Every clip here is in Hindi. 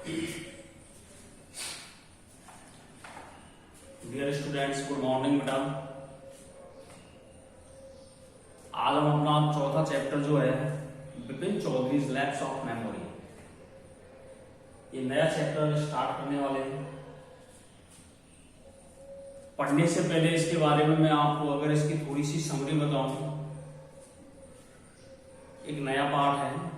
डियर स्टूडेंट्स, गुड मॉर्निंग बेटा। आज हम अपना चौथा चैप्टर जो है Bipin Choudhury's lapse of memory, ये नया चैप्टर स्टार्ट करने वाले हैं। पढ़ने से पहले इसके बारे में मैं आपको अगर इसकी थोड़ी सी समरी बताऊं, एक नया पार्ट है,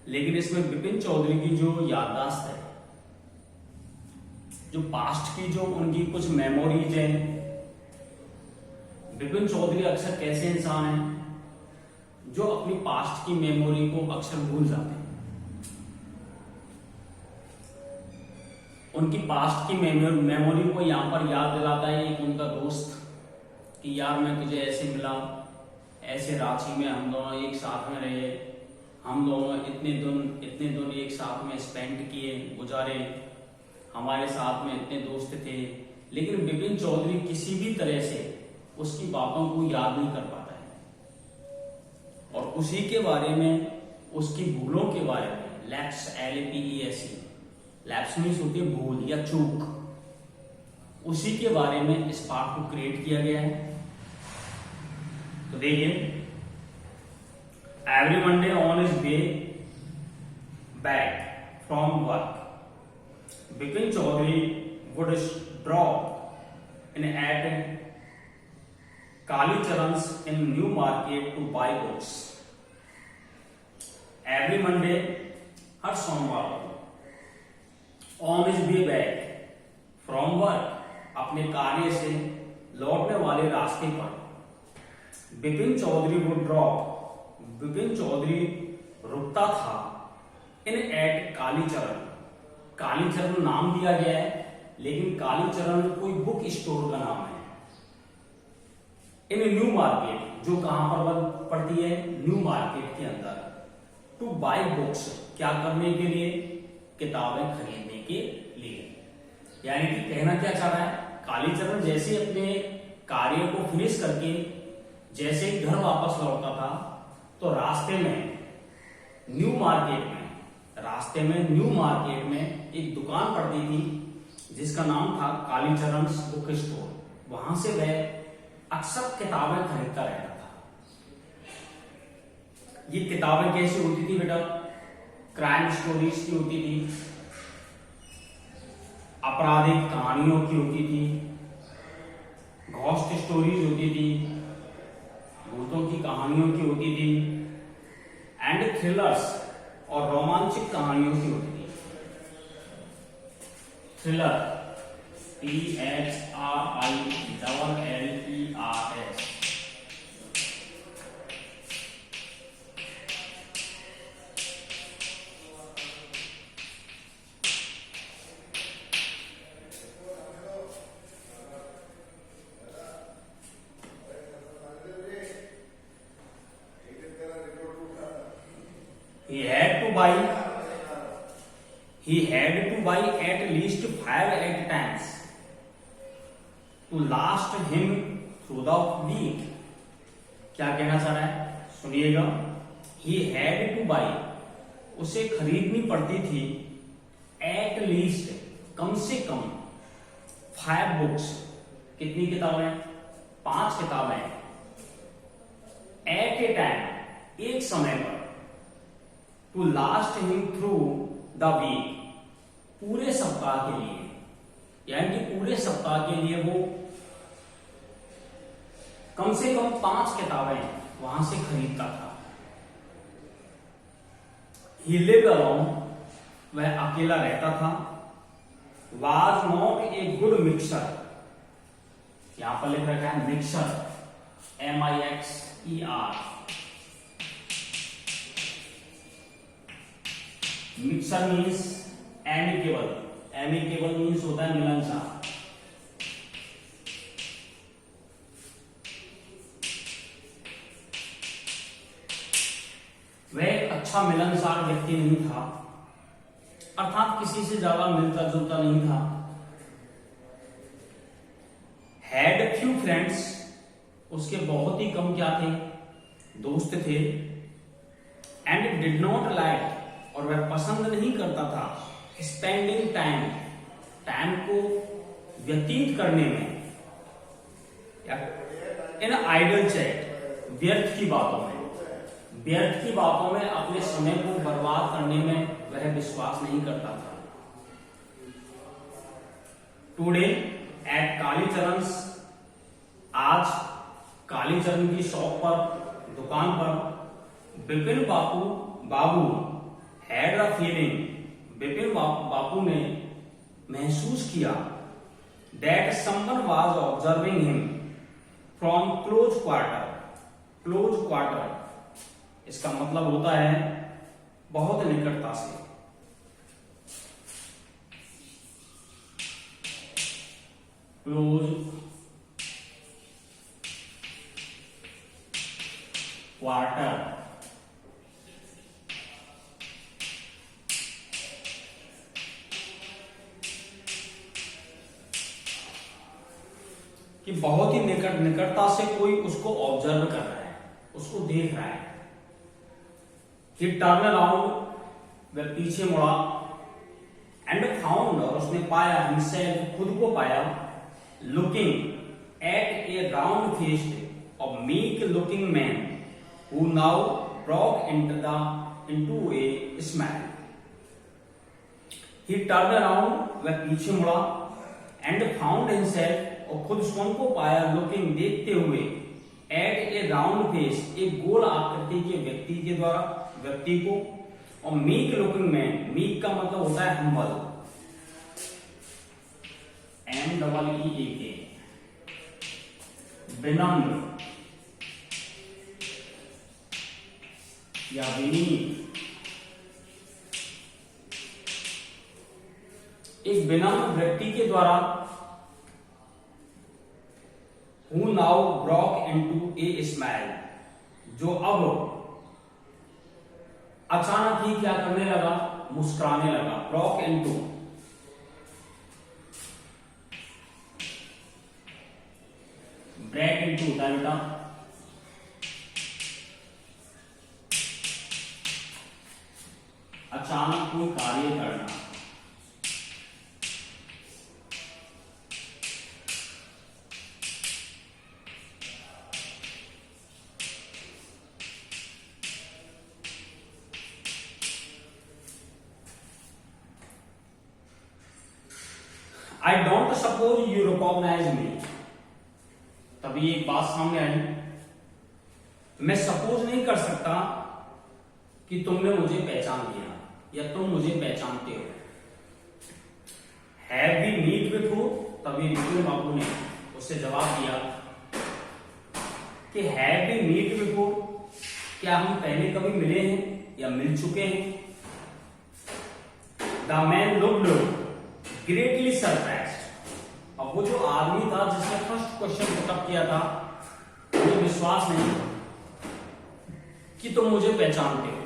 लेकिन इसमें बिपिन चौधरी की जो याददाश्त है, जो पास्ट की जो उनकी कुछ मेमोरीज हैं। बिपिन चौधरी अक्सर कैसे इंसान हैं जो अपनी पास्ट की मेमोरी को अक्सर भूल जाते हैं। उनकी पास्ट की मेमोरी को यहां पर याद दिलाता है एक उनका दोस्त कि यार मैं तुझे ऐसे मिला, ऐसे रांची में हम दोनों एक साथ में रहे, हम दोनों इतने दिन एक साथ में स्पेंड किए, गुजारे, हमारे साथ में इतने दोस्त थे। लेकिन बिपिन चौधरी किसी भी तरह से उसकी बातों को याद नहीं कर पाता है और उसी के बारे में, उसकी भूलों के बारे में, लैप्स LAPS, लैप्स मीन्स होती है भूल या चूक, उसी के बारे में इस पार्ट को क्रिएट किया गया है। तो देखिए, every Monday on his way back from work, Bipin Chaudhary would drop in at Kalicharan's in New Market to buy books. Every Monday, हर सोमवार को on his way back from work, अपने कार्य से लौटने वाले रास्ते पर बिपिन चौधरी would drop, बिपिन चौधरी रुकता था in at कालीचरण। कालीचरण नाम दिया गया है, लेकिन कालीचरण कोई बुक स्टोर का नाम है। इन न्यू मार्केट, जो कहां पर पड़ती है, न्यू मार्केट के अंदर, टू बाय बुक्स, क्या करने के लिए, किताबें खरीदने के लिए। यानी कि कहना क्या चाह रहा है, कालीचरण जैसे अपने कार्य को फिनिश करके जैसे ही घर वापस लौटता था, तो रास्ते में न्यू मार्केट में एक दुकान पड़ती थी जिसका नाम था कालीचरण बुक स्टोर। वहां से वह अक्सर किताबें खरीदता रहता था। ये किताबें कैसी होती थी बेटा? क्राइम स्टोरीज की होती थी, आपराधिक कहानियों की होती थी, घोस्ट स्टोरीज होती थी, भूतों की कहानियों की होती थी, एंड थ्रिलर्स और रोमांचिक कहानियों की होती थी। Thriller, THRILLERS, He had to buy at least 5 at times to last him through the week. क्या कहना चाह रहा है, सुनिएगा। He had to buy, उसे खरीदनी पड़ती थी, at least, कम से कम, 5 books, कितनी किताबें? 5 किताबें, at a time, एक समय पर, to last him through the week, पूरे सप्ताह के लिए, यानी कि पूरे सप्ताह के लिए वो कम से कम 5 किताबें वहां से खरीदता था। He lived alone, वह अकेला रहता था। Was not a good mixer, यहां पर लिख रखा है mixer, MIXER। Mixer means amicable, amicable means होता है मिलनसार। वह एक अच्छा मिलनसार व्यक्ति नहीं था, अर्थात किसी से ज्यादा मिलता जुलता नहीं था। हैड फ्यू फ्रेंड्स, उसके बहुत ही कम क्या थे, दोस्त थे। एंड डिड नॉट लाइक, और वह पसंद नहीं करता था स्पेंडिंग टाइम, टाइम को व्यतीत करने में, इन आइडल चैट, व्यर्थ की बातों में, व्यर्थ की बातों में अपने समय को बर्बाद करने में वह विश्वास नहीं करता था। टुडे एट कालीचरण, आज कालीचरण की शॉप पर, दुकान पर, Vipin Babu had a feeling, Vipin बापू ने महसूस किया that someone was observing him from close quarter. Close quarter इसका मतलब होता है बहुत निकटता से। क्लोज क्वार्टर, कि बहुत ही निकटता से कोई उसको ऑब्जर्व कर रहा है, उसको देख रहा है। He turned around, वह पीछे मुड़ा, and found, और उसने पाया, himself, खुद को पाया, looking at a round faced or meek looking man who now broke into a smile. He turned around, वह पीछे मुड़ा, and found himself, और खुद स्वयं को पाया, looking, देखते हुए, at a round face, एक गोल आकृति के व्यक्ति को, और meek looking man, meek का मतलब होता है humble, MEEK, विनम्र या विनीत, एक विनम्र व्यक्ति के द्वारा who now broke into a smile, जो अब अचानक ही क्या करने लगा, मुस्कुराने लगा। broke into, ब्रेक into होता है बेटा, अचानक कोई कार्य करना। I don't suppose you recognize me. तभी एक बात सामने आई, मैं सपोज नहीं कर सकता कि तुमने मुझे पहचान लिया या तुम मुझे पहचानते हो। Have we meet before? तभी विपिन बाबू ने उससे जवाब दिया कि have we meet before? क्या हम पहले कभी मिले हैं या मिल चुके हैं? The man looked greatly surprised. अब वो जो आदमी था जिसने फर्स्ट क्वेश्चन पुटअप किया था, मुझे विश्वास नहीं कि तुम मुझे पहचानते हो।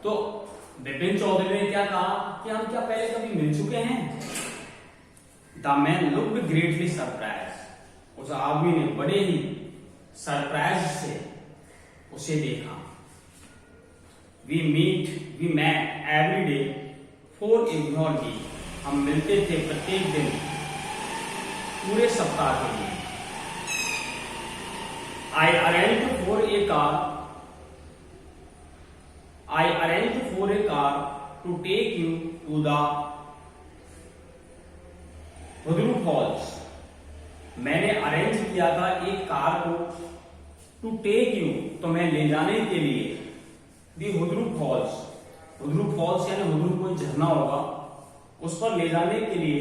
तो विपिन चौधरी ने क्या कहा कि हम क्या पहले कभी मिल चुके हैं? The man looked greatly surprise, उस आदमी ने बड़े ही सरप्राइज से उसे देखा। We met every day for every week, हम मिलते थे प्रत्येक दिन पूरे सप्ताह के लिए। I arranged for a car to take you to the Hudru falls, मैंने अरेंज किया था एक कार को, टू टेक यू, तुम्हें ले जाने के लिए, दी हुदरू फॉल्स, हुदरू फॉल्स यानी हुदरू कोई झरना होगा, उस पर ले जाने के लिए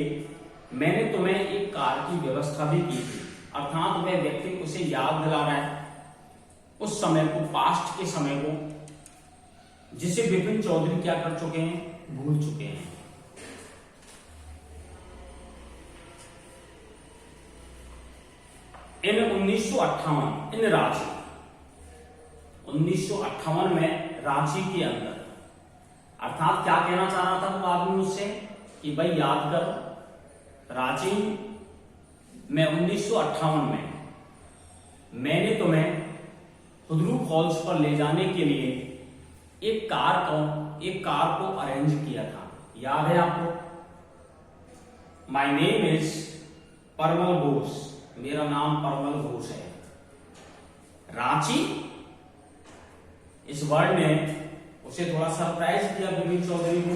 मैंने तुम्हें एक कार की व्यवस्था भी की थी। अर्थात वह व्यक्ति उसे याद दिला रहा है उस समय को, पास्ट के समय को, जिसे विपिन चौधरी क्या कर चुके हैं, भूल चुके हैं। इन 1958 इन रांची, 1958 में रांची के अंदर, अर्थात क्या कहना चाह रहा था वो आदमी उससे कि भाई याद कर, रांची में 1958 में मैंने तुम्हें हुदरू फॉल्स पर ले जाने के लिए एक कार को अरेंज किया था। याद है आपको? माई नेम इज परमल घोष, मेरा नाम परमल घोष है। रांची, इस वर्ड ने उसे थोड़ा सरप्राइज किया विपिन चौधरी को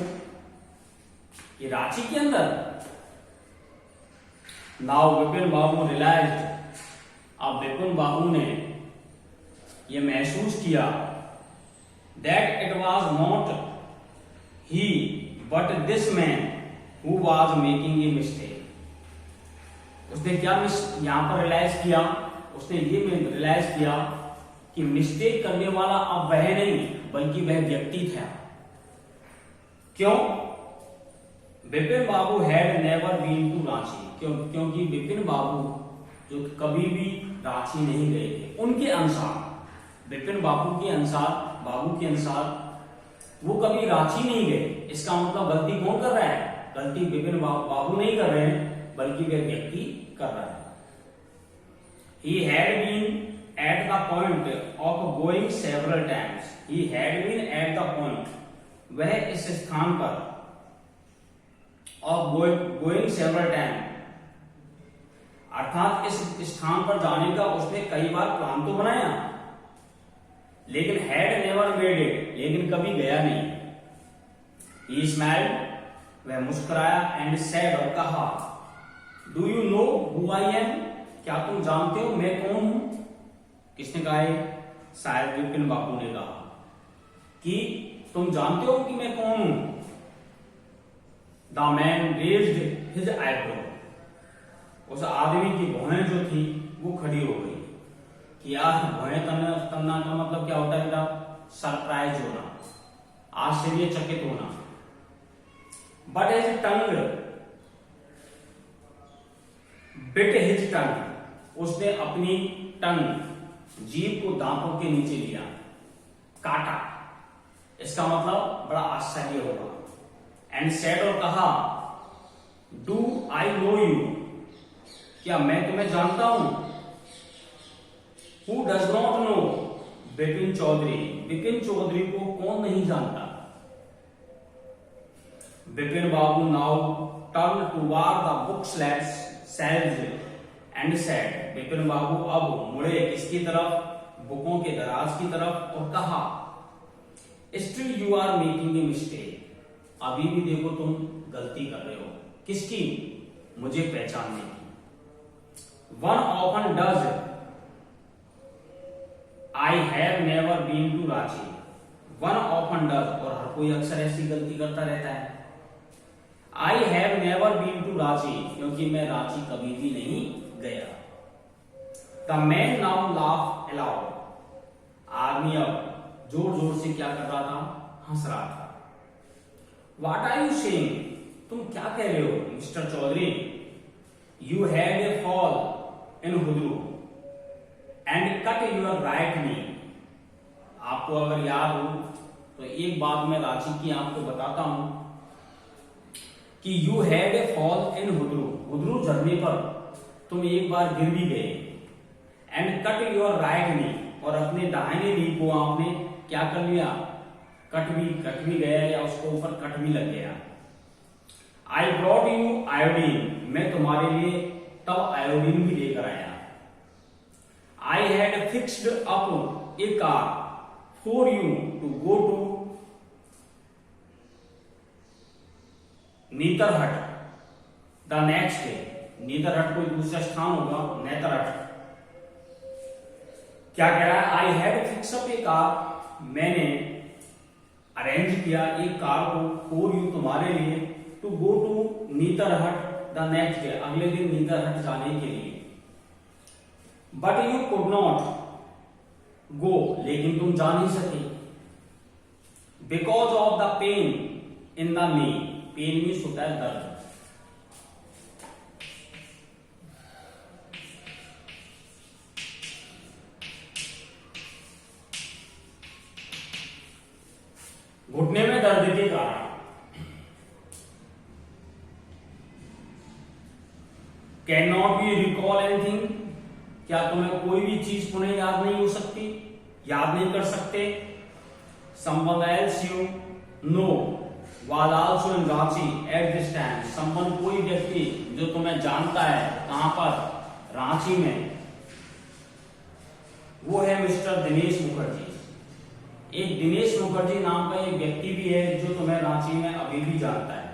कि रांची के अंदर। नाउ विपिन बाबू रियलाइज्ड, अब विपिन बाबू ने यह महसूस किया that it was not he but this man who was making a mistake। उसने क्या यहां पर रियलाइज किया? उसने ये रियलाइज किया कि मिस्टेक करने वाला अब वह नहीं बल्कि वह व्यक्ति था। क्यों? Vipin Babu had never been to Ranchi, क्योंकि विपिन बाबू जो कभी भी रांची नहीं गए थे। उनके अनुसार, विपिन बाबू के अनुसार वो कभी रांची नहीं गए। इसका मतलब गलती कौन कर रहा है? गलती विपिन बाबू नहीं कर रहे हैं बल्कि वह व्यक्ति कर रहा है। He had been at the point of going several times। He had been at the point, वह इस स्थान पर of going several times, अर्थात इस स्थान पर जाने का उसने कई बार प्लान तो बनाया, लेकिन हैड नेवर मेड इट, लेकिन कभी गया नहीं। He smiled, वह मुस्कुराया, एंड said, और कहा, do you know who I am, क्या तुम जानते हो मैं कौन हूं? किसने कहा? शायद विपिन बाबू ने कहा कि तुम जानते हो कि मैं कौन हूं? The man raised his eyebrow, उस आदमी की भौहें जो थी वो खड़ी हो गई। कि यार भौहें तन्ना का मतलब क्या होता है बेटा? सरप्राइज होना, आश्चर्यचकित होना। But his tongue bit his टंग, उसने अपनी टंग, जीभ को दांतों के नीचे लिया, काटा। इसका मतलब बड़ा आश्चर्य होगा। एंड सेड, और कहा, डू आई नो यू, क्या मैं तुम्हें जानता हूं? Who does not know Vipin Chaudhary, Vipin Chaudhary को कौन नहीं जानता? Vipin Babu now turn toward the book shelves and said, Vipin Babu अब मुड़े किसकी तरफ? बुकों के दराज की तरफ, और कहा, still you are making a mistake, अभी भी देखो तुम गलती कर रहे हो। किसकी? मुझे पहचानने की। One often does, I have never been to Ranchi, one often does, और हर कोई अक्सर ऐसी गलती करता रहता है। I have never been to Ranchi, क्योंकि मैं रांची कभी भी नहीं गया। The man now laugh aloud, आदमी अब जोर जोर से क्या कर रहा था? हंस रहा था। व्हाट आर यू सेइंग, तुम क्या कह रहे हो mister Chaudhary? You had a fall in Hudru and cut your right knee. आपको अगर याद हो तो एक बात मैं रांची की आपको बताता हूं कि you had a fall in Hudru, Hudru झरने पर तुम एक बार गिर भी गए। And cut your right knee, और अपने दाहिने नी को आपने क्या कर लिया? कट भी गया, या उसको ऊपर कट भी लग गया। आई ब्रॉट यू आयोडीन, मैं तुम्हारे लिए तब आयोडीन भी लेकर आया। I had fixed up a car for you to go to नेतरहट the next day। नेतरहट कोई दूसरा स्थान होगा, नेतरहट। क्या कह रहा है? I had fix up a car, मैंने अरेंज किया एक कार को, फॉर यू तुम्हारे लिए, to go to Netarhat the next day, अगले दिन नेतरहट जाने के लिए। But you could not go, लेकिन तुम जा नहीं सके। Because of the pain in the knee, pain means होता है दर्द। घुटने में दर्द के कारण। Can not be recall anything, क्या तुम्हें कोई भी चीज पुनः याद नहीं हो सकती, याद नहीं कर सकते? someone else you know was also in Ranchi at this time. someone कोई व्यक्ति जो तुम्हें जानता है, कहां पर? रांची में। वो है मिस्टर दिनेश मुखर्जी। एक दिनेश मुखर्जी नाम का एक व्यक्ति भी है जो तुम्हें रांची में अभी भी जानता है।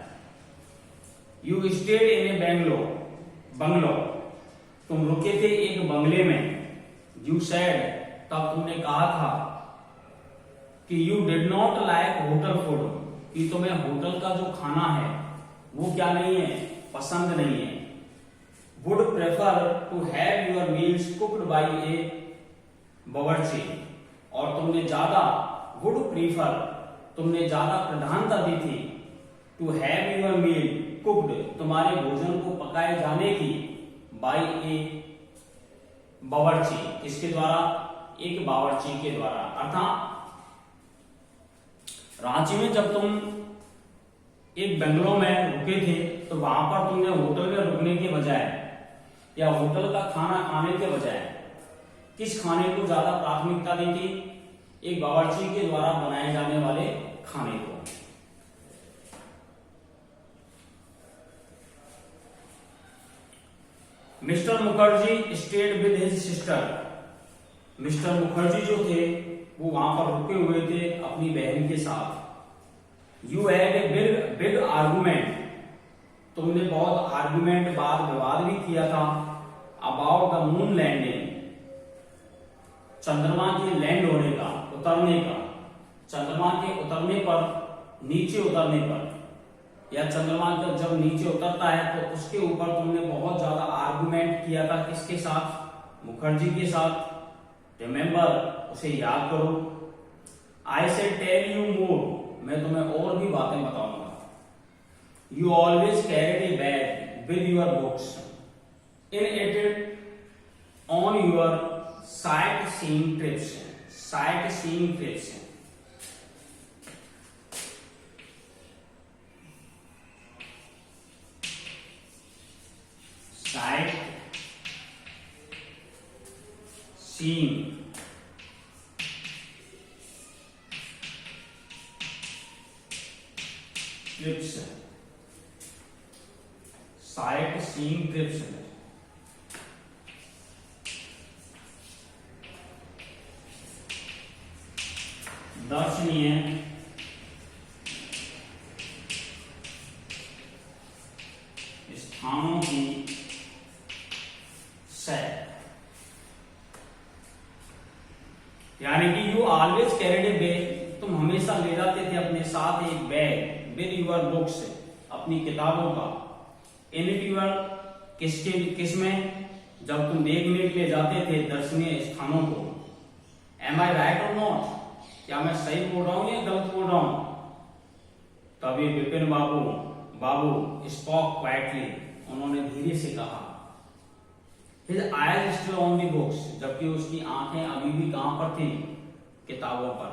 You stayed in A bungalow, तुम रुके थे एक बंगले में। यू सेड, तब तुमने कहा था कि you did not like hotel food, कि तुम्हें होटल का जो खाना है वो क्या नहीं है, पसंद नहीं है। Would prefer to have your meals cooked by a bawarchi, और तुमने ज्यादा वुड प्रीफर, तुमने ज्यादा प्रधानता दी थी to have your meal cooked, तुम्हारे भोजन को पकाए जाने की, बाई ए बावर्ची, किसके द्वारा? एक बावर्ची के द्वारा। अर्थात रांची में जब तुम एक बंगलो में रुके थे तो वहां पर तुमने होटल में रुकने के बजाय या होटल का खाना खाने के बजाय किस खाने को ज्यादा प्राथमिकता दी थी? एक बावर्ची के द्वारा बनाए जाने वाले खाने को। Mister Mukherjee stayed with his sister, mister Mukherjee जो थे वो वहां पर रुके हुए थे अपनी बहन के साथ। You had a big argument, तुमने बहुत आर्गुमेंट, वाद विवाद भी किया था। अबाउट द मून लैंडिंग, चंद्रमा के लैंड होने का, उतरने का, चंद्रमा के उतरने पर, नीचे उतरने पर, या चंद्रमा का जब नीचे उतरता है तो उसके ऊपर तुमने बहुत ज्यादा आर्गुमेंट किया था। किसके साथ? मुखर्जी के साथ। रिमेंबर, उसे याद करो। आई से टेल यू मोर, मैं तुम्हें और भी बातें बताऊंगा। You always carry A bag with your books in it on your sight seeing trips, sight seeing trips. Sight seeing trips, sight seeing trips. दर्शनीय स्थानों की सैर, यानी कि you always carried A bag, तुम हमेशा ले जाते थे अपने साथ एक बैग विद योर बुक्स, अपनी किताबों का। इन इट योर, किस में? जब तुम देखने के लिए जाते थे दर्शनीय स्थानों को। एम आई राइट और नॉट, क्या मैं सही बोल रहा हूं या गलत बोल रहा हूं? तभी विपिन बाबू स्पॉक क्वाइटली, उन्होंने धीरे से कहा। His eyes still on the books, जबकि उसकी आंखें अभी भी कहां पर थी? किताबों पर।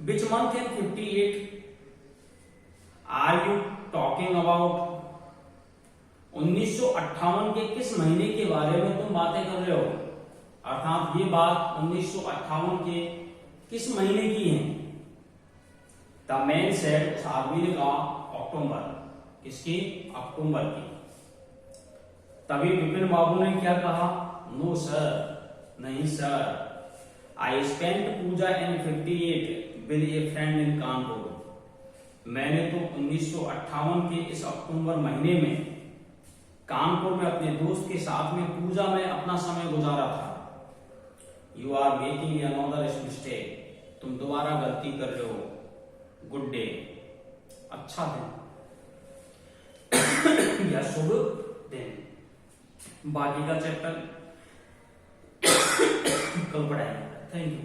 Which month in 58 are you talking about? 1958 के किस महीने के बारे में तुम बातें कर रहे हो? अर्थात ये बात 1958 के किस महीने की है? द मैन सेड, उस आदमी ने कहा, अक्टूबर। किसकी? अक्टूबर की। तभी विपिन बाबू ने क्या कहा? नो सर, नहीं sir, I spent Puja in 58 with a friend in Kanpur, मैंने तो 1958 के इस अक्टूबर महीने में कानपुर में अपने दोस्त के साथ में पूजा में अपना समय गुजारा था। You are making another mistake, तुम दोबारा गलती कर रहे हो। गुड डे, अच्छा दिन या शुभ दिन। बाकी का चैप्टर कल पढ़ाएंगे। Thank you.